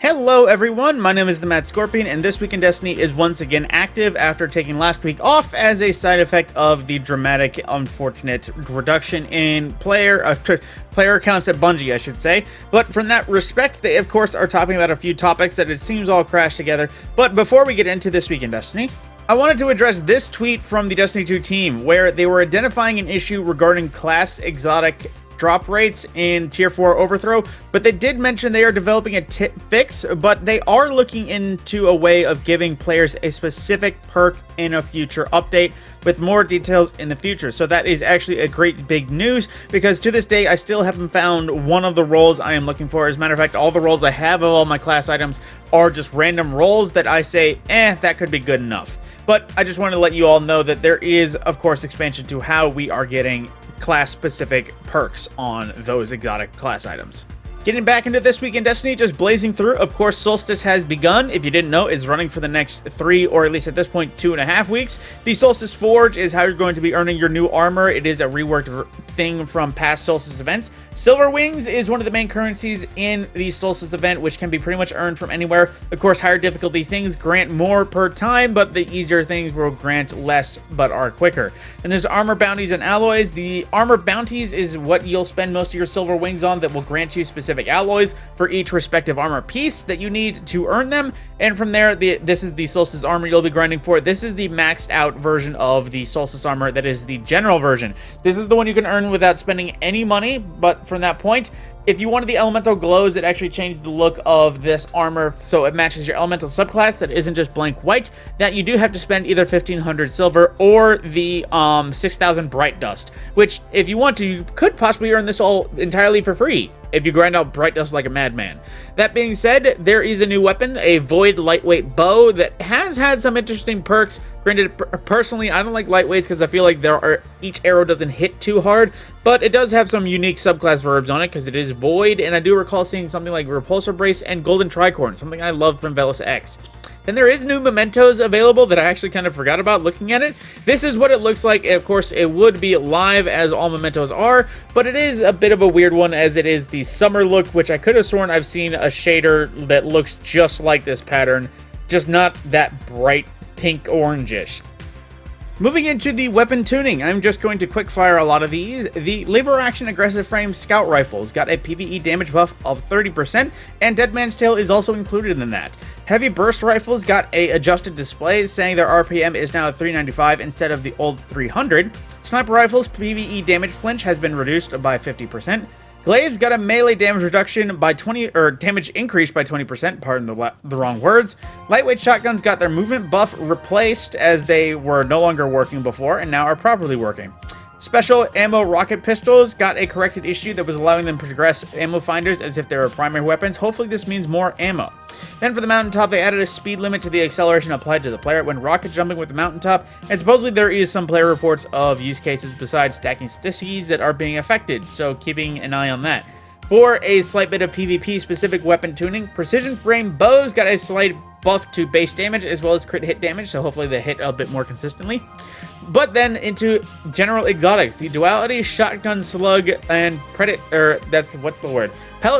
Hello everyone, my name is TheMadScorpyon, and this week in Destiny is once again active after taking last week off as a side effect of the dramatic, unfortunate reduction in player counts at Bungie, I should say. But from that respect, they of course are talking about a few topics that it seems all crashed together. But before we get into this week in Destiny, I wanted to address this tweet from the Destiny 2 team, where they were identifying an issue regarding class exotic drop rates in Tier 4 Overthrow, but they did mention they are developing a fix, but they are looking into a way of giving players a specific perk in a future update, with more details in the future. So that is actually a great big news, because to this day I still haven't found one of the roles I am looking for. As a matter of fact, all the roles I have of all my class items are just random roles that I say, that could be good enough. But I just wanted to let you all know that there is, of course, expansion to how we are getting class-specific perks on those exotic class items. Getting back into this week in Destiny, just blazing through, of course, Solstice has begun. If you didn't know, it's running for the next 3, or at least at this point, 2.5 weeks. The Solstice Forge is how you're going to be earning your new armor. It is a reworked thing from past Solstice events. Silver Wings is one of the main currencies in the Solstice event, which can be pretty much earned from anywhere. Of course, higher difficulty things grant more per time, but the easier things will grant less, but are quicker. And there's armor bounties and alloys. The armor bounties is what you'll spend most of your Silver Wings on, that will grant you specific alloys for each respective armor piece that you need to earn them. And from there, this is the Solstice armor you'll be grinding for. This is the maxed out version of the Solstice armor. That is the general version. This is the one you can earn without spending any money, but from that point, if you wanted the elemental glows that actually changed the look of this armor so it matches your elemental subclass that isn't just blank white, that you do have to spend either 1,500 silver or the 6,000 bright dust, which if you want to, you could possibly earn this all entirely for free if you grind out bright dust like a madman. That being said, there is a new weapon, a void lightweight bow, that has had some interesting perks. Granted, personally, I don't like lightweights because I feel like each arrow doesn't hit too hard, but it does have some unique subclass verbs on it because it is void, and I do recall seeing something like repulsor brace and golden tricorn, something I love from Velis X. Then there is new mementos available that I actually kind of forgot about looking at it. This is what it looks like. Of course, it would be live as all mementos are, but it is a bit of a weird one as it is the summer look, which I could have sworn I've seen a shader that looks just like this pattern, just not that bright pink orangish. Moving into the weapon tuning, I'm just going to quick fire a lot of these. The lever action aggressive frame scout rifles got a PvE damage buff of 30%, and Dead Man's Tale is also included in that. Heavy burst rifles got a adjusted display saying their RPM is now 395 instead of the old 300. Sniper rifles PvE damage flinch has been reduced by 50%. Glaives got a melee damage reduction by 20, or damage increase by 20%, pardon the wrong words. Lightweight shotguns got their movement buff replaced as they were no longer working before and now are properly working. Special ammo rocket pistols got a corrected issue that was allowing them to progress ammo finders as if they were primary weapons. Hopefully this means more ammo. Then for the mountaintop, they added a speed limit to the acceleration applied to the player when rocket jumping with the mountaintop, and supposedly there is some player reports of use cases besides stacking stickies that are being affected, so keeping an eye on that. For a slight bit of PvP specific weapon tuning, precision frame bows got a slight buff to base damage as well as crit hit damage, so hopefully they hit a bit more consistently. But then into general exotics, the duality, shotgun slug, and pellet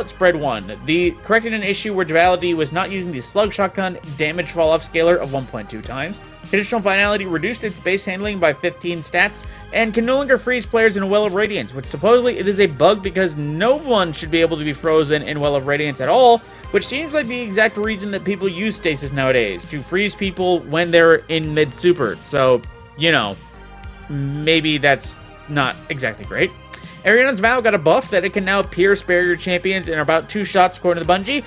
spread 1. The corrected an issue where duality was not using the slug shotgun damage fall off scaler of 1.2 times. Conditional finality reduced its base handling by 15 stats and can no longer freeze players in a Well of Radiance, which supposedly it is a bug because no one should be able to be frozen in Well of Radiance at all, which seems like the exact reason that people use stasis nowadays, to freeze people when they're in mid-super. So, you know, maybe that's not exactly great. Ariana's Vow got a buff that it can now pierce barrier champions in about 2 shots according to the Bungie,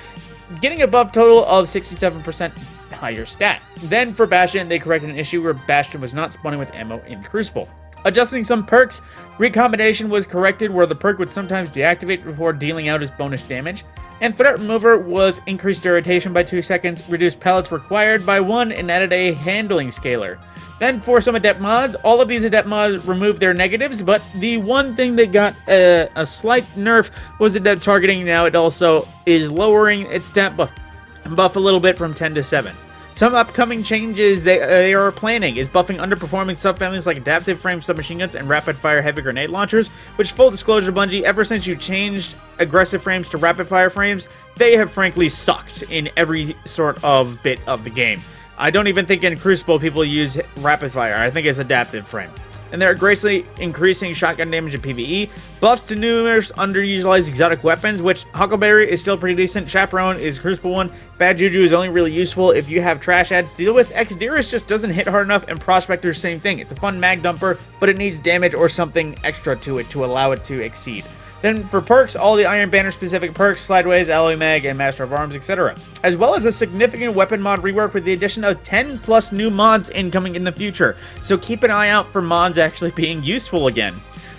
getting a buff total of 67% higher stat. Then for Bastion, they corrected an issue where Bastion was not spawning with ammo in Crucible. Adjusting some perks, recombination was corrected where the perk would sometimes deactivate before dealing out as bonus damage. And Threat Remover was increased irritation by 2 seconds, reduced pellets required by 1, and added a handling scaler. Then for some adept mods, all of these adept mods removed their negatives, but the one thing that got a slight nerf was adept targeting. Now it also is lowering its stat buff a little bit from 10 to 7. Some upcoming changes they are planning is buffing underperforming subfamilies like adaptive frame submachine guns and rapid fire heavy grenade launchers, which, full disclosure, Bungie, ever since you changed aggressive frames to rapid fire frames, they have frankly sucked in every sort of bit of the game. I don't even think in Crucible people use rapid fire. I think it's adaptive frame. And they're gracefully increasing shotgun damage in PvE, buffs to numerous underutilized exotic weapons, which Huckleberry is still pretty decent, Chaperone is Crucible 1, Bad Juju is only really useful if you have trash ads to deal with, Exodus just doesn't hit hard enough, and Prospector, same thing. It's a fun mag dumper, but it needs damage or something extra to it to allow it to exceed. Then for perks, all the Iron Banner specific perks, Slideways, Alloy Mag, and Master of Arms, etc. As well as a significant weapon mod rework with the addition of 10 plus new mods incoming in the future. So keep an eye out for mods actually being useful again.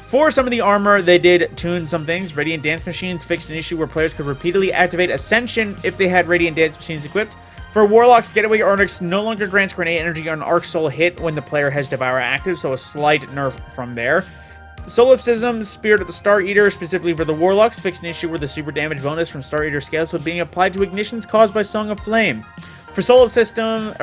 For some of the armor, they did tune some things. Radiant Dance Machines fixed an issue where players could repeatedly activate Ascension if they had Radiant Dance Machines equipped. For Warlocks, Getaway Onyx no longer grants grenade energy on Arc Soul hit when the player has Devour active, so a slight nerf from there. Solipsism, Spirit of the Star Eater, specifically for the Warlocks, fixed an issue where the super damage bonus from Star Eater scales was being applied to ignitions caused by Song of Flame. For Solipsism,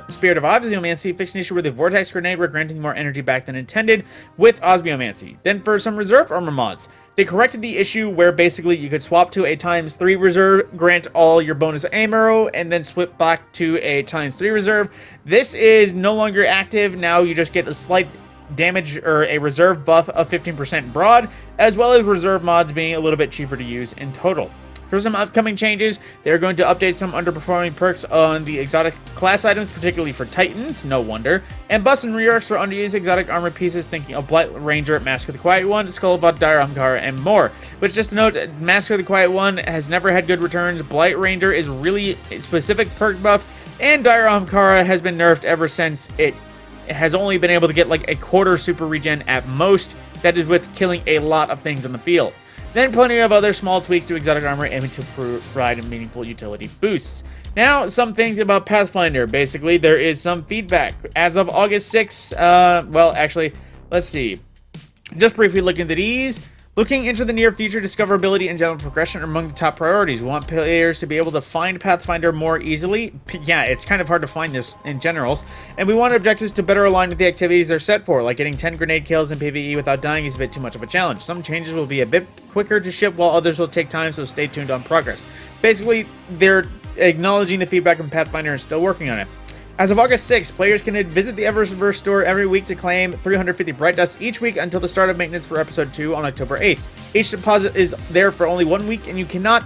Spirit of Osbiomancy, fixed an issue where the Vortex Grenade were granting more energy back than intended with Osbiomancy. Then for some reserve armor mods, they corrected the issue where basically you could swap to a ×3 reserve, grant all your bonus aim arrow, and then swap back to a ×3 reserve. This is no longer active. Now you just get a slight damage or a reserve buff of 15% broad, as well as reserve mods being a little bit cheaper to use in total. For some upcoming changes, they're going to update some underperforming perks on the exotic class items, particularly for Titans, no wonder, and buffs and reworks for underused exotic armor pieces, thinking of Blight Ranger, Mask of the Quiet One, Skullbot, Dire Ahamkara, and more. Which, just to note, Mask of the Quiet One has never had good returns, Blight Ranger is really a specific perk buff, and Dire Ahamkara has been nerfed ever since it has only been able to get like a quarter super regen at most. That is with killing a lot of things on the field. Then plenty of other small tweaks to exotic armor aiming to provide meaningful utility boosts. Now, some things about Pathfinder. Basically, there is some feedback. As of August 6th, well, actually, let's see. Just briefly looking at these. Looking into the near future, discoverability and general progression are among the top priorities. We want players to be able to find Pathfinder more easily. Yeah, it's kind of hard to find this in generals. And we want objectives to better align with the activities they're set for, like getting 10 grenade kills in PvE without dying is a bit too much of a challenge. Some changes will be a bit quicker to ship, while others will take time, so stay tuned on progress. Basically, they're acknowledging the feedback from Pathfinder and still working on it. As of August 6th, players can visit the Eververse store every week to claim 350 Bright Dust each week until the start of maintenance for Episode 2 on October 8th. Each deposit is there for only 1 week, and you cannot,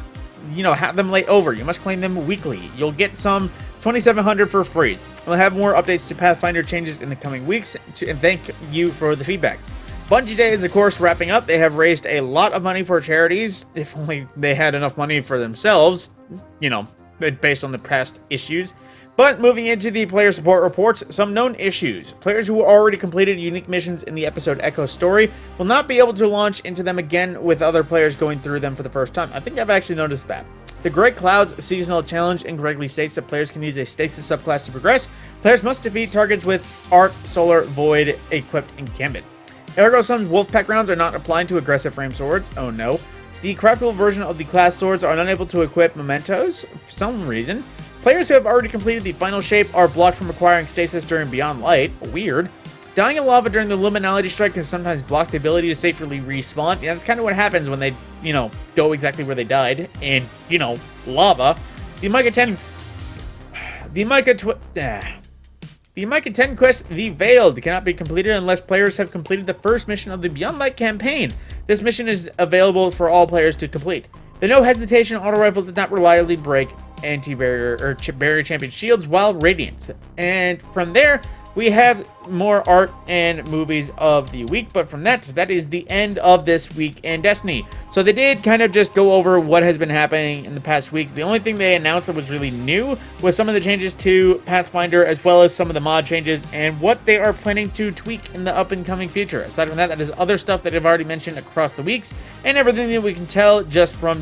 have them late over. You must claim them weekly. You'll get some 2,700 for free. We'll have more updates to Pathfinder changes in the coming weeks, and thank you for the feedback. Bungie Day is, of course, wrapping up. They have raised a lot of money for charities. If only they had enough money for themselves, based on the past issues. But moving into the player support reports, some known issues. Players who already completed unique missions in the episode Echo Story will not be able to launch into them again with other players going through them for the first time. I think I've actually noticed that. The Great Clouds Seasonal Challenge incorrectly states that players can use a Stasis subclass to progress. Players must defeat targets with Arc, Solar, Void equipped in Gambit. Ergo Sum's Wolfpack rounds are not applying to aggressive frame swords. Oh no. The craftable version of the class swords are unable to equip mementos for some reason. Players who have already completed the final shape are blocked from acquiring stasis during Beyond Light. Weird. Dying in lava during the Luminality Strike can sometimes block the ability to safely respawn. Yeah, that's kind of what happens when they, go exactly where they died in, lava. The Micah 10... The Micah 10 quest, The Veiled, cannot be completed unless players have completed the first mission of the Beyond Light campaign. This mission is available for all players to complete. The No Hesitation auto rifle did not reliably break anti-barrier or barrier champion shields while radiant. And from there, we have more art and movies of the week, but from that is the end of this week in Destiny. So they did kind of just go over what has been happening in the past weeks. The only thing they announced that was really new was some of the changes to Pathfinder, as well as some of the mod changes and what they are planning to tweak in the up and coming future. Aside from that is other stuff that I've already mentioned across the weeks and everything that we can tell just from,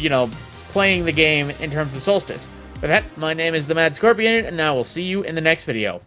playing the game in terms of Solstice. With that, my name is TheMadScorpyon, and I will see you in the next video.